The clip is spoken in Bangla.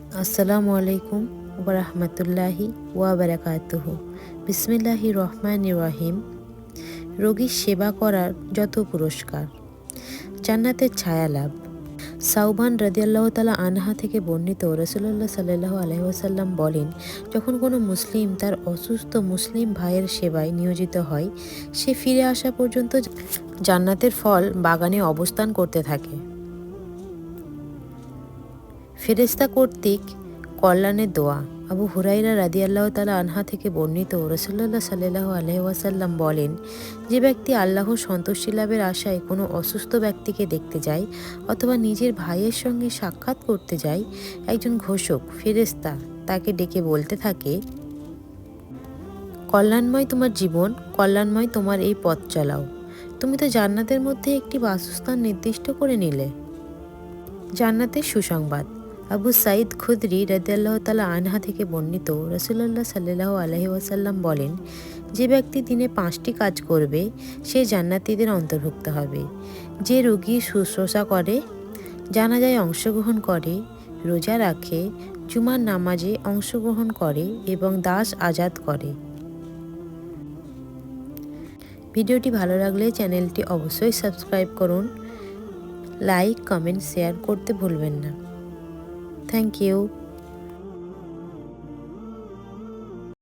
আসসালামু আলাইকুম ওয়া রাহমাতুল্লাহি ওয়া বারাকাতুহু। বিসমিল্লাহির রহমানির রহিম। রোগীর সেবা করার যত পুরস্কার। জান্নাতের ছায়া লাভ। সাউবান রাদিয়াল্লাহু তাআলা আনহা থেকে বর্ণিত, রাসূলুল্লাহ সাল্লাল্লাহু আলাইহি ওয়াসাল্লাম বলেন, যখন কোনো মুসলিম তার অসুস্থ মুসলিম ভাইয়ের সেবায় নিয়োজিত হয়, সে ফিরে আসা পর্যন্ত জান্নাতের ফল বাগানে অবস্থান করতে থাকে। ফেরেশতা কর্তৃক কল্যাণের দোয়া। আবু হুরাইরা রাদিয়াল্লাহু তাআলা আনহা থেকে বর্ণিত, রাসূলুল্লাহ সাল্লাল্লাহু আলাইহি ওয়াসাল্লাম বলেন, যে ব্যক্তি আল্লাহর সন্তুষ্টি লাভের আশায় কোনো অসুস্থ ব্যক্তিকে দেখতে যায় অথবা নিজের ভাইয়ের সঙ্গে সাক্ষাৎ করতে যায়, একজন ঘোষক ফেরেশতা তাকে ডেকে বলতে থাকে, কল্যাণময় তোমার জীবন, কল্যাণময় তোমার এই পথ চালাও। তুমি তো জান্নাতের মধ্যে একটি বাসস্থান নির্দিষ্ট করে নিলে। জান্নাতের সুসংবাদ। আবু সাঈদ খুদরি রাদিয়াল্লাহু তাআলা আনহা থেকে বর্ণিত, রাসূলুল্লাহ সাল্লাল্লাহু আলাইহি ওয়াসাল্লাম বলেন, যে ব্যক্তি দিনে 5টি কাজ করবে সে জান্নাতীদের অন্তর্ভুক্ত হবে। যে রোগীর শুশ্রূষা করে, জানাজায় অংশগ্রহণ করে, রোজা রাখে, জুমার নামাজে অংশগ্রহণ করে এবং দাস আজাদ করে। ভিডিওটি ভালো লাগলে চ্যানেলটি অবশ্যই সাবস্ক্রাইব করুন। লাইক, কমেন্ট, শেয়ার করতে ভুলবেন না। Thank you.